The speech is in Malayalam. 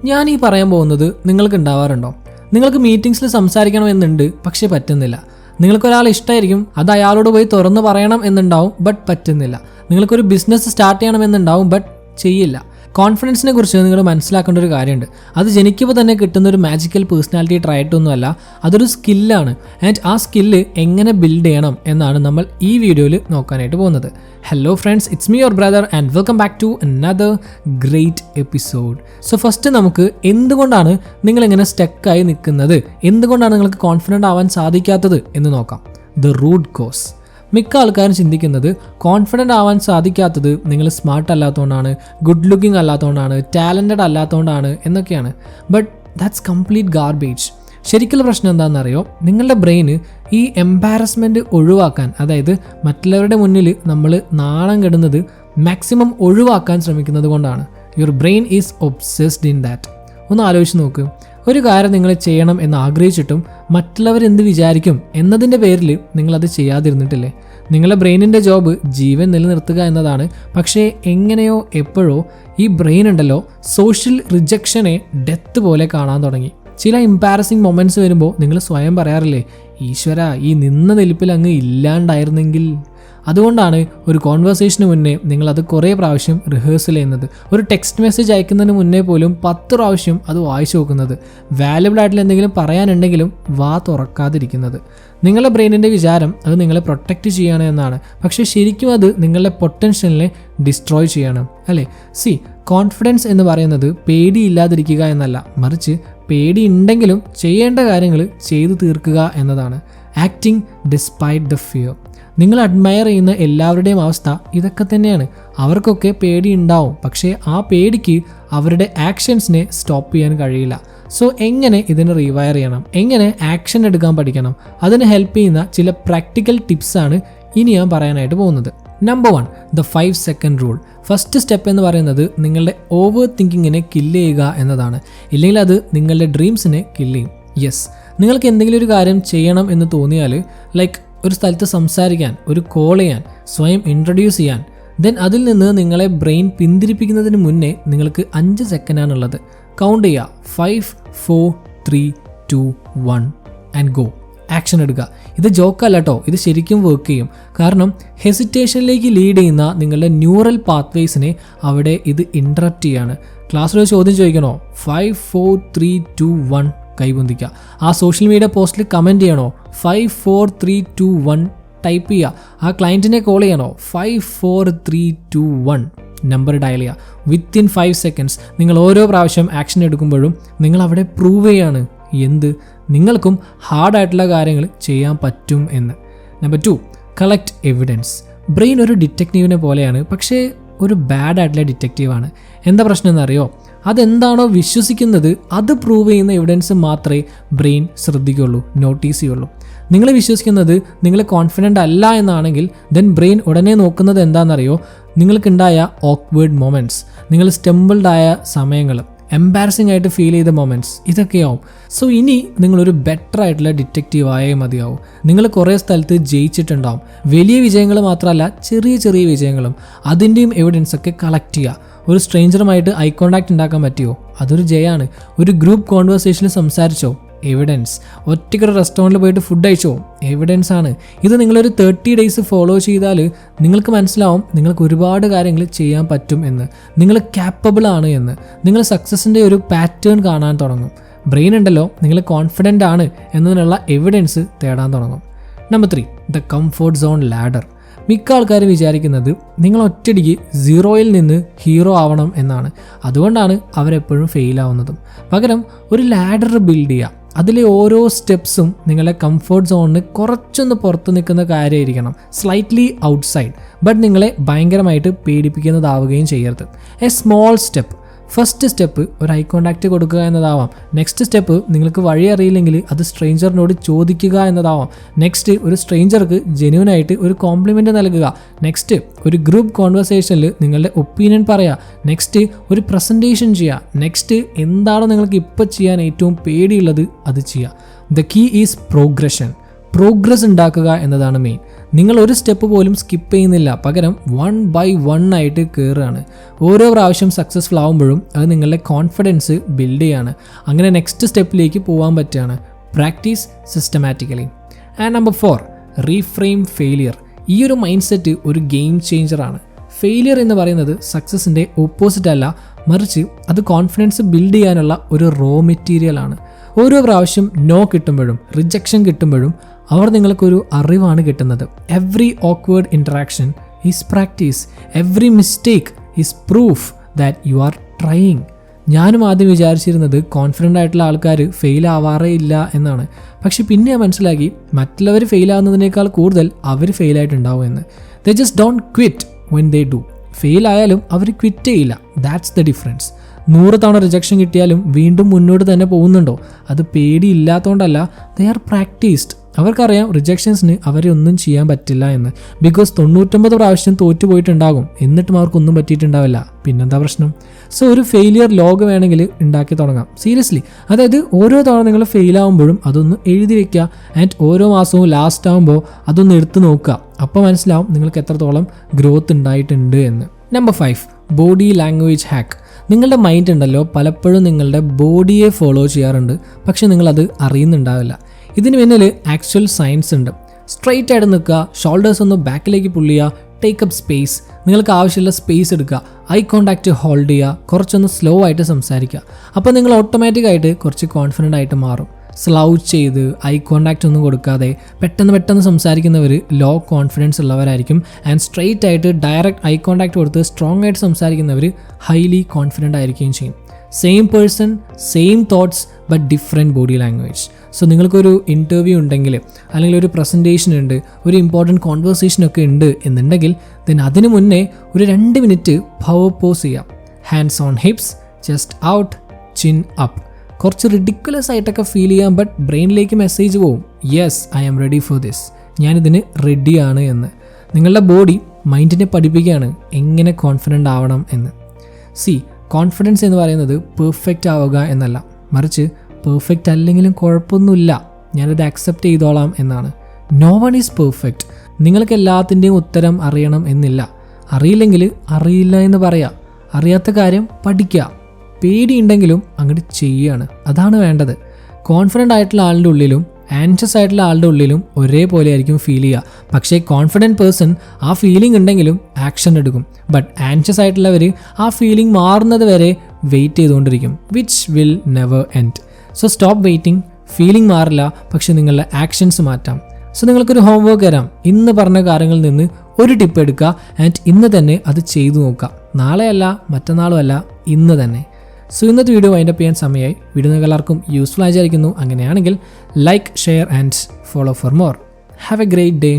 ഞാൻ ഈ പറയാൻ പോകുന്നത് നിങ്ങൾക്ക് ഉണ്ടാവാറുണ്ടോ? നിങ്ങൾക്ക് മീറ്റിംഗ്സിൽ സംസാരിക്കണമെന്നുണ്ട്, പക്ഷേ പറ്റുന്നില്ല. നിങ്ങൾക്കൊരാൾ ഇഷ്ടമായിരിക്കും, അത് അയാളോട് പോയി തുറന്ന് പറയണം എന്നുണ്ടാവും, ബട്ട് പറ്റുന്നില്ല. നിങ്ങൾക്കൊരു ബിസിനസ് സ്റ്റാർട്ട് ചെയ്യണമെന്നുണ്ടാവും, ബട്ട് ചെയ്യില്ല. കോൺഫിഡൻസിനെ കുറിച്ച് നിങ്ങൾ മനസ്സിലാക്കേണ്ട ഒരു കാര്യമുണ്ട്. അത് ജനിക്കുമ്പോൾ തന്നെ കിട്ടുന്ന ഒരു മാജിക്കൽ പേഴ്സണാലിറ്റി ട്രൈറ്റൊന്നുമല്ല, അതൊരു സ്കില്ലാണ്. ആൻഡ് ആ സ്കില്ല് എങ്ങനെ ബിൽഡ് ചെയ്യണം എന്നാണ് നമ്മൾ ഈ വീഡിയോയിൽ നോക്കാനായിട്ട് പോകുന്നത്. Hello friends, it's me your brother and welcome back to another great episode. So first നമുക്ക് എന്തുകൊണ്ടാണ് നിങ്ങളിങ്ങനെ സ്റ്റക്കായി നിൽക്കുന്നത്, എന്തുകൊണ്ടാണ് നിങ്ങൾക്ക് കോൺഫിഡൻ്റ് ആവാൻ സാധിക്കാത്തത് എന്ന് നോക്കാം. The root cause. മിക്ക ആൾക്കാരും ചിന്തിക്കുന്നത് കോൺഫിഡൻ്റ് ആവാൻ സാധിക്കാത്തത് നിങ്ങൾ സ്മാർട്ട് അല്ലാത്തതുകൊണ്ടാണ്, ഗുഡ് ലുക്കിംഗ് അല്ലാത്തതുകൊണ്ടാണ്, ടാലൻറ്റഡ് അല്ലാത്തതുകൊണ്ടാണ് എന്നൊക്കെയാണ്. But that's complete garbage. ശരിക്കുള്ള പ്രശ്നം എന്താണെന്നറിയോ? നിങ്ങളുടെ ബ്രെയിന് ഈ എംബാരസ്മെൻറ്റ് ഒഴിവാക്കാൻ, അതായത് മറ്റുള്ളവരുടെ മുന്നിൽ നമ്മൾ നാണം കെടുന്നത് മാക്സിമം ഒഴിവാക്കാൻ ശ്രമിക്കുന്നത് കൊണ്ടാണ്. Your brain is obsessed in that. ഒന്ന് ആലോചിച്ച് നോക്ക്. ഒരു കാര്യം നിങ്ങൾ ചെയ്യണം എന്ന് ആഗ്രഹിച്ചിട്ടും മറ്റുള്ളവരെന്ത് വിചാരിക്കും എന്നതിൻ്റെ പേരിൽ നിങ്ങളത് ചെയ്യാതിരുന്നിട്ടില്ലേ? നിങ്ങളുടെ ബ്രെയിനിൻ്റെ ജോബ് ജീവൻ നിലനിർത്തുക എന്നതാണ്. പക്ഷേ എങ്ങനെയോ എപ്പോഴോ ഈ ബ്രെയിൻ ഉണ്ടല്ലോ സോഷ്യൽ റിജക്ഷനെ ഡെത്ത് പോലെ കാണാൻ തുടങ്ങി. ചില എംബാരസിങ് മൊമെൻറ്റ്സ് വരുമ്പോൾ നിങ്ങൾ സ്വയം പറയാറില്ലേ, ഈശ്വര, ഈ നിന്ന നിൽപ്പിൽ അങ്ങ് ഇല്ലാണ്ടായിരുന്നെങ്കിൽ. അതുകൊണ്ടാണ് ഒരു കോൺവെർസേഷന് മുന്നേ നിങ്ങളത് കുറേ പ്രാവശ്യം റിഹേഴ്സൽ ചെയ്യുന്നത്. ഒരു ടെക്സ്റ്റ് മെസ്സേജ് അയക്കുന്നതിന് മുന്നേ പോലും 10 പ്രാവശ്യം അത് വായിച്ചു നോക്കുന്നത്. വാല്യബിൾ ആയിട്ടുള്ള എന്തെങ്കിലും പറയാനുണ്ടെങ്കിലും വാ തുറക്കാതിരിക്കുന്നത്. നിങ്ങളുടെ ബ്രെയിനിൻ്റെ വിചാരം അത് നിങ്ങളെ പ്രൊട്ടക്റ്റ് ചെയ്യണം എന്നാണ്. പക്ഷേ ശരിക്കും അത് നിങ്ങളുടെ പൊട്ടൻഷ്യലിനെ ഡിസ്ട്രോയ് ചെയ്യണം, അല്ലേ? കോൺഫിഡൻസ് എന്ന് പറയുന്നത് പേടിയില്ലാതിരിക്കുക എന്നല്ല, മറിച്ച് പേടി ഉണ്ടെങ്കിലും ചെയ്യേണ്ട കാര്യങ്ങൾ ചെയ്തു തീർക്കുക എന്നതാണ്. Acting despite the fear. നിങ്ങൾ അഡ്മയർ ചെയ്യുന്ന എല്ലാവരുടെയും അവസ്ഥ ഇതൊക്കെ തന്നെയാണ്. അവർക്കൊക്കെ പേടി ഉണ്ടാവും, പക്ഷേ ആ പേടിക്ക് അവരുടെ ആക്ഷൻസിനെ സ്റ്റോപ്പ് ചെയ്യാൻ കഴിയില്ല. സോ എങ്ങനെ ഇതിനെ റീവയർ ചെയ്യണം, എങ്ങനെ ആക്ഷൻ എടുക്കാൻ പഠിക്കണം, അതിന് ഹെൽപ്പ് ചെയ്യുന്ന ചില പ്രാക്ടിക്കൽ ടിപ്സാണ് ഇനി ഞാൻ പറയാനായിട്ട് പോകുന്നത്. Number 1, the 5 second rule. First step എന്ന് പറയുന്നത് നിങ്ങളുടെ ഓവർ തിങ്കിങ്ങിനെ കില്ല് ചെയ്യുക എന്നതാണ്. ഇല്ലെങ്കിൽ അത് നിങ്ങളുടെ ഡ്രീംസിനെ കില്ല് ചെയ്യും. യെസ്, നിങ്ങൾക്ക് എന്തെങ്കിലും ഒരു കാര്യം ചെയ്യണം എന്ന് തോന്നിയാൽ, ലൈക്ക് ഒരു സ്ഥലത്ത് സംസാരിക്കാൻ, ഒരു കോൾ ചെയ്യാൻ, സ്വയം ഇൻട്രൊഡ്യൂസ് ചെയ്യാൻ, ദെൻ അതിൽ നിന്ന് നിങ്ങളെ ബ്രെയിൻ പിന്തിരിപ്പിക്കുന്നതിന് മുന്നേ നിങ്ങൾക്ക് 5 സെക്കൻഡാണുള്ളത്. കൗണ്ട് ചെയ്യുക. 5, 4, 3, 2, 1 ആൻഡ് ഗോ. ആക്ഷൻ എടുക്കുക. ഇത് ജോക്കല്ല കേട്ടോ, ഇത് ശരിക്കും വർക്ക് ചെയ്യും. കാരണം ഹെസിറ്റേഷനിലേക്ക് ലീഡ് ചെയ്യുന്ന നിങ്ങളുടെ ന്യൂറൽ പാത്വേസിനെ അവിടെ ഇത് ഇൻട്രപ്റ്റ് ചെയ്യാണ്. ക്ലാസ്സിലൊരു ചോദ്യം ചോദിക്കണോ? 5, 4, 3, 2, 1 കൈബന്ധിക്കുക. ആ സോഷ്യൽ മീഡിയ പോസ്റ്റിൽ കമൻറ്റ് ചെയ്യണോ? 5, 4, 3, 2, 1 ടൈപ്പ് ചെയ്യുക. ആ ക്ലയൻറ്റിനെ കോൾ ചെയ്യണോ? 5, 4, 3, 2, 1 നമ്പർ ഡയൽ ചെയ്യുക. വിത്തിൻ 5 സെക്കൻഡ്സ് നിങ്ങൾ ഓരോ പ്രാവശ്യം ആക്ഷൻ എടുക്കുമ്പോഴും നിങ്ങൾ അവിടെ പ്രൂവ് ചെയ്യാണ് എന്ത്, നിങ്ങൾക്കും ഹാർഡായിട്ടുള്ള കാര്യങ്ങൾ ചെയ്യാൻ പറ്റും എന്ന്. Number 2, collect evidence. ബ്രെയിൻ ഒരു ഡിറ്റക്റ്റീവിനെ പോലെയാണ്, പക്ഷേ ഒരു ബാഡ് ആയിട്ടുള്ള ഡിറ്റക്റ്റീവാണ്. എന്താ പ്രശ്നം എന്നറിയോ? അതെന്താണോ വിശ്വസിക്കുന്നത് അത് പ്രൂവ് ചെയ്യുന്ന എവിഡൻസ് മാത്രമേ ബ്രെയിൻ ശ്രദ്ധിക്കുകയുള്ളൂ, നോട്ടീസ് ചെയ്യുള്ളൂ. നിങ്ങൾ വിശ്വസിക്കുന്നത് നിങ്ങൾ കോൺഫിഡൻ്റ് അല്ല എന്നാണെങ്കിൽ ദെൻ ബ്രെയിൻ ഉടനെ നോക്കുന്നത് എന്താണെന്നറിയോ? നിങ്ങൾക്കുണ്ടായ ഓക്വേർഡ് മൊമെൻറ്റ്സ്, നിങ്ങൾ സ്റ്റംബിൾഡ് ആയ സമയങ്ങൾ, എംബാരസിംഗ് ആയിട്ട് ഫീൽ ചെയ്ത മൊമെൻറ്റ്സ്, ഇതൊക്കെയാവും. സോ ഇനി നിങ്ങളൊരു ബെറ്റർ ആയിട്ടുള്ള ഡിറ്റക്റ്റീവ് ആയേ മതിയാവും. നിങ്ങൾ കുറേ സ്ഥലത്ത് ജയിച്ചിട്ടുണ്ടാവും. വലിയ വിജയങ്ങൾ മാത്രമല്ല, ചെറിയ ചെറിയ വിജയങ്ങളും അതിൻ്റെയും എവിഡൻസ് ഒക്കെ കളക്ട് ചെയ്യുക. ഒരു സ്ട്രേഞ്ചറുമായിട്ട് ഐ കോണ്ടാക്ട് ഉണ്ടാക്കാൻ പറ്റുമോ? അതൊരു ജയാണ്. ഒരു ഗ്രൂപ്പ് കോൺവെർസേഷനിൽ സംസാരിച്ചോ? എവിഡൻസ്. ഒറ്റയ്ക്കൊരു റെസ്റ്റോറൻറ്റിൽ പോയിട്ട് ഫുഡ് കഴിച്ചോ? എവിഡൻസ് ആണ്. ഇത് നിങ്ങളൊരു 30 ഡേയ്സ് ഫോളോ ചെയ്താൽ നിങ്ങൾക്ക് മനസ്സിലാവും നിങ്ങൾക്ക് ഒരുപാട് കാര്യങ്ങൾ ചെയ്യാൻ പറ്റും എന്ന്, നിങ്ങൾ ക്യാപ്പബിൾ ആണ് എന്ന്. നിങ്ങൾ സക്സസിൻ്റെ ഒരു പാറ്റേൺ കാണാൻ തുടങ്ങും. ബ്രെയിൻ ഉണ്ടല്ലോ നിങ്ങൾ കോൺഫിഡൻ്റ് ആണ് എന്നതിനുള്ള എവിഡൻസ് തേടാൻ തുടങ്ങും. Number 3, the comfort zone ladder. മിക്ക ആൾക്കാരും വിചാരിക്കുന്നത് നിങ്ങൾ ഒറ്റയടിക്ക് 0യിൽ നിന്ന് ഹീറോ ആവണം എന്നാണ്. അതുകൊണ്ടാണ് അവരെപ്പോഴും ഫെയിൽ ആവുന്നതും. പകരം ഒരു ലാഡർ ബിൽഡ് ചെയ്യുക. അതിലെ ഓരോ സ്റ്റെപ്സും നിങ്ങളുടെ കംഫോർട്ട് സോണിന് കുറച്ചൊന്ന് പുറത്ത് നിൽക്കുന്ന കാര്യമായിരിക്കണം, സ്ലൈറ്റ്ലി ഔട്ട്സൈഡ്. ബട്ട് നിങ്ങളെ ഭയങ്കരമായിട്ട് പേടിപ്പിക്കുന്നതാവുകയും ചെയ്യരുത്. A small step. First step ഒരു ഐ കോണ്ടാക്റ്റ് കൊടുക്കുക എന്നതാവാം. നെക്സ്റ്റ് സ്റ്റെപ്പ് നിങ്ങൾക്ക് വഴി അറിയില്ലെങ്കിൽ അത് സ്ട്രേഞ്ചറിനോട് ചോദിക്കുക എന്നതാവാം. നെക്സ്റ്റ് ഒരു സ്ട്രേഞ്ചർക്ക് ജെന്യൂനായിട്ട് ഒരു കോംപ്ലിമെൻ്റ് നൽകുക. നെക്സ്റ്റ് ഒരു ഗ്രൂപ്പ് കോൺവെർസേഷനിൽ നിങ്ങളുടെ ഒപ്പീനിയൻ പറയുക. നെക്സ്റ്റ് ഒരു പ്രസൻറ്റേഷൻ ചെയ്യുക. നെക്സ്റ്റ് എന്താണോ നിങ്ങൾക്ക് ഇപ്പോൾ ചെയ്യാൻ ഏറ്റവും പേടിയുള്ളത് അത് ചെയ്യുക. The key is progression. Progress ഉണ്ടാക്കുക എന്നതാണ് മെയിൻ. നിങ്ങൾ ഒരു സ്റ്റെപ്പ് പോലും സ്കിപ്പ് ചെയ്യുന്നില്ല, പകരം 1 by 1 ആയിട്ട് കയറുകയാണ്. ഓരോ പ്രാവശ്യം സക്സസ്ഫുൾ ആകുമ്പോഴും അത് നിങ്ങളുടെ കോൺഫിഡൻസ് ബിൽഡ് ചെയ്യാണ്. അങ്ങനെ നെക്സ്റ്റ് സ്റ്റെപ്പിലേക്ക് പോകാൻ പറ്റുകയാണ്. Practice systematically. And number 4, reframe failure. ഈ ഒരു മൈൻഡ് സെറ്റ് ഒരു ഗെയിം ചേഞ്ചറാണ്. ഫെയിലിയർ എന്ന് പറയുന്നത് സക്സസിൻ്റെ ഓപ്പോസിറ്റ് അല്ല, മറിച്ച് അത് കോൺഫിഡൻസ് ബിൽഡ് ചെയ്യാനുള്ള ഒരു റോ മെറ്റീരിയലാണ്. ഓരോ പ്രാവശ്യം നോ കിട്ടുമ്പോഴും റിജക്ഷൻ കിട്ടുമ്പോഴും അവർ നിങ്ങൾക്കൊരു അറിവാണ് കിട്ടുന്നത്. Every awkward interaction is practice. Every mistake is proof that you are trying. ഞാനും ആദ്യം വിചാരിച്ചിരുന്നത് കോൺഫിഡൻ്റ് ആയിട്ടുള്ള ആൾക്കാർ ഫെയിൽ ആവാറേ ഇല്ല എന്നാണ്. പക്ഷെ പിന്നെ ഞാൻ മനസ്സിലാക്കി മറ്റുള്ളവർ ഫെയിൽ ആവുന്നതിനേക്കാൾ കൂടുതൽ അവർ ഫെയിലായിട്ടുണ്ടാവും എന്ന്. They just don't quit when they do. Fail ആയാലും അവർ ക്വിറ്റ് ചെയ്യില്ല. That's the difference. 100 തവണ റിജക്ഷൻ കിട്ടിയാലും വീണ്ടും മുന്നോട്ട് തന്നെ പോകുന്നുണ്ടോ? അത് പേടിയില്ലാത്തതുകൊണ്ടല്ല, ദേ ആർ പ്രാക്ടീസ്ഡ്. അവർക്കറിയാം റിജക്ഷൻസിന് അവരെ ഒന്നും ചെയ്യാൻ പറ്റില്ല എന്ന്. ബിക്കോസ് 99 പ്രാവശ്യം തോറ്റുപോയിട്ടുണ്ടാകും, എന്നിട്ടും അവർക്കൊന്നും പറ്റിയിട്ടുണ്ടാവില്ല. പിന്നെന്താ പ്രശ്നം? സോ ഒരു ഫെയിലിയർ ലോഗ് വേണമെങ്കിൽ ഉണ്ടാക്കി തുടങ്ങാം. സീരിയസ്ലി. അതായത് ഓരോ തവണ നിങ്ങൾ ഫെയിൽ ആകുമ്പോഴും അതൊന്ന് എഴുതി വെക്കുക. ആൻഡ് ഓരോ മാസവും ലാസ്റ്റ് ആകുമ്പോൾ അതൊന്ന് എടുത്ത് നോക്കുക. അപ്പോൾ മനസ്സിലാവും നിങ്ങൾക്ക് എത്രത്തോളം ഗ്രോത്ത് ഉണ്ടായിട്ടുണ്ട് എന്ന്. Number 5, body language hack. നിങ്ങളുടെ മൈൻഡ് ഉണ്ടല്ലോ പലപ്പോഴും നിങ്ങളുടെ ബോഡിയെ ഫോളോ ചെയ്യാറുണ്ട്, പക്ഷെ നിങ്ങളത് അറിയുന്നുണ്ടാവില്ല. ഇതിന് പിന്നിൽ ആക്ച്വൽ സയൻസ് ഉണ്ട്. സ്ട്രെയിറ്റ് ആയിട്ട് നിൽക്കുക, ഷോൾഡേഴ്സ് ഒന്ന് ബാക്കിലേക്ക് പുള്ള് ചെയ്യുക, ടേക്കപ്പ് സ്പേസ്. നിങ്ങൾക്ക് ആവശ്യമുള്ള സ്പേസ് എടുക്കുക, ഐ കോണ്ടാക്റ്റ് ഹോൾഡ് ചെയ്യുക, കുറച്ചൊന്ന് സ്ലോ ആയിട്ട് സംസാരിക്കുക. അപ്പോൾ നിങ്ങൾ ഓട്ടോമാറ്റിക്കായിട്ട് കുറച്ച് കോൺഫിഡൻ്റ് ആയിട്ട് മാറും. സ്ലൗച്ച് ചെയ്ത് ഐ കോണ്ടാക്റ്റ് ഒന്നും കൊടുക്കാതെ പെട്ടെന്ന് സംസാരിക്കുന്നവർ ലോ കോൺഫിഡൻസ് ഉള്ളവരായിരിക്കും. ആൻഡ് സ്ട്രെയിറ്റ് ആയിട്ട് ഡയറക്റ്റ് ഐ കോണ്ടാക്റ്റ് കൊടുത്ത് സ്ട്രോങ് ആയിട്ട് സംസാരിക്കുന്നവർ ഹൈലി കോൺഫിഡൻ്റ് ആയിരിക്കുകയും ചെയ്യും. Same person, same thoughts, but different body language. So നിങ്ങൾക്കൊരു ഇൻ്റർവ്യൂ ഉണ്ടെങ്കിൽ, അല്ലെങ്കിൽ ഒരു പ്രസൻറ്റേഷൻ ഉണ്ട്, ഒരു ഇമ്പോർട്ടൻറ്റ് കോൺവെർസേഷനൊക്കെ ഉണ്ട് എന്നുണ്ടെങ്കിൽ ദെൻ അതിന് മുന്നേ ഒരു 2 മിനിറ്റ് പവർ പോസ് ചെയ്യാം. Hands on hips, chest out, chin up. കുറച്ച് റിഡിക്കുലസ് ആയിട്ടൊക്കെ ഫീൽ ചെയ്യാം, ബട്ട് ബ്രെയിനിലേക്ക് മെസ്സേജ് പോവും, yes I am ready for this, ഞാനിതിന് റെഡിയാണ് എന്ന്. നിങ്ങളുടെ ബോഡി മൈൻഡിനെ പഠിപ്പിക്കുകയാണ് എങ്ങനെ കോൺഫിഡൻ്റ് ആവണം എന്ന്. കോൺഫിഡൻസ് എന്ന് പറയുന്നത് പെർഫെക്റ്റ് ആവുക എന്നല്ല, മറിച്ച് പെർഫെക്റ്റ് അല്ലെങ്കിലും കുഴപ്പമൊന്നുമില്ല, ഞാനത് അക്സെപ്റ്റ് ചെയ്തോളാം എന്നാണ്. No one is perfect. നിങ്ങൾക്ക് എല്ലാത്തിൻ്റെയും ഉത്തരം അറിയണം എന്നില്ല. അറിയില്ലെങ്കിൽ അറിയില്ല എന്ന് പറയാം. അറിയാത്ത കാര്യം പഠിക്കുക. പേടിയുണ്ടെങ്കിലും അങ്ങോട്ട് ചെയ്യുകയാണ്, അതാണ് വേണ്ടത്. കോൺഫിഡൻ്റ് ആയിട്ടുള്ള ആളുടെ ഉള്ളിലും ആൻഷ്യസ് ആയിട്ടുള്ള ആളുടെ ഉള്ളിലും ഒരേപോലെ ആയിരിക്കും ഫീൽ ചെയ്യുക. പക്ഷേ കോൺഫിഡൻറ്റ് പേഴ്സൺ ആ ഫീലിംഗ് ഉണ്ടെങ്കിലും ആക്ഷൻ എടുക്കും. ബട്ട് ആൻഷ്യസ് ആയിട്ടുള്ളവർ ആ ഫീലിംഗ് മാറുന്നത് വരെ വെയിറ്റ് ചെയ്തുകൊണ്ടിരിക്കും, which will never end. So stop waiting. Feeling മാറില്ല, പക്ഷെ നിങ്ങളുടെ ആക്ഷൻസ് മാറ്റാം. സോ നിങ്ങൾക്കൊരു ഹോംവർക്ക് തരാം. ഇന്ന് പറഞ്ഞ കാര്യങ്ങളിൽ നിന്ന് ഒരു ടിപ്പ് എടുക്കുക ആൻഡ് ഇന്ന് തന്നെ അത് ചെയ്തു നോക്കുക. നാളെയല്ല, മറ്റന്നാളും അല്ല, ഇന്ന് തന്നെ. സോ ഇന്നത്തെ വീഡിയോ വൈൻഡപ്പ് ചെയ്യാൻ സമയമായി. വീഡിയോ നിങ്ങൾക്ക് എല്ലാവർക്കും യൂസ്ഫുൾ ആയിരിക്കുന്നു. അങ്ങനെയാണെങ്കിൽ like, share and follow for more. Have A great day.